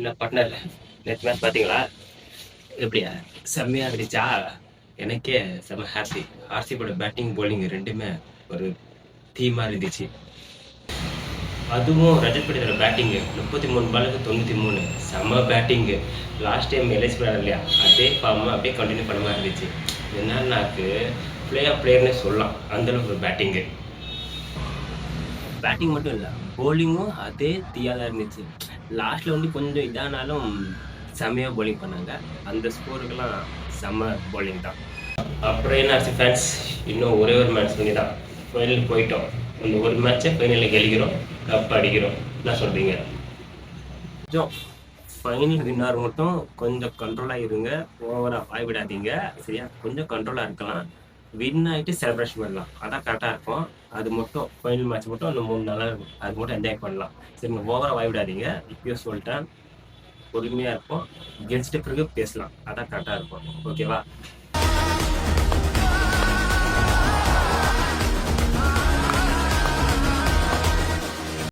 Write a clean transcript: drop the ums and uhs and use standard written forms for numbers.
என்ன பார்ட்னர், நேத்து மேட்ச் பார்த்தீங்களா? எப்படியா? செம்மையா இருந்துச்சா? எனக்கே செம்ம ஹாப்பி. ஆர்சிபியோட பேட்டிங், பவுலிங் 2மே ஒரு தீமா இருந்துச்சு. அதுவும் ரஜத் பட்டிதாரோட பேட்டிங்கு 33 பாலுக்கு 93 செம்ம batting. Last time LIC player இல்லையா, அதே ஃபார்ம் அப்படியே கண்டினியூ பண்ண மாதிரி இருந்துச்சு. என்னன்னாக்கு பிளே ஆஃப் பிளேயர்னே சொல்லலாம், அந்தளவுக்கு ஒரு பேட்டிங்கு. பேட்டிங் மட்டும் இல்லை, பவுலிங்கும் அதே தீயா தான் இருந்துச்சு. லாஸ்ட்ல வந்து கொஞ்சம் இதானாலும் செம்மையா பவுலிங் பண்ணாங்க. அந்த ஸ்கோருக்கெல்லாம் செம்ம பவுலிங் தான். அப்புறம் என்ன ஆச்சு ஃபேன்ஸ், இன்னும் ஒரே ஒரு மேட்ச் பண்ணி தான் ஃபைனல் போயிட்டோம். அந்த ஒரு மேட்சை ஃபைனலில் கெலிக்கிறோம், கப் அடிக்கிறோம். என்ன சொல்கிறீங்க? கொஞ்சம் ஃபைனல் வின்னார் மட்டும் கொஞ்சம் கண்ட்ரோலாக இருங்க, ஓவராக வாய்விடாதீங்க சரியா? கொஞ்சம் கண்ட்ரோலாக இருக்கலாம். வின் ஆகிட்டு செலிப்ரேஷன் பண்ணலாம், அதான் கரெக்டாக இருக்கும். அது மட்டும் ஃபைனல் மேட்ச் மட்டும் அந்த 3 நாளாக இருக்கும், அது மட்டும் என்ஜாய் பண்ணலாம் சரிங்க. ஓவராக வாய்விடாதீங்க, இப்பயும் சொல்லிட்டேன். பொறுமையாக இருப்போம், கெலிச்சிட்ட பிறகு பேசலாம், அதான் கரெக்டாக இருக்கும். ஓகேவா?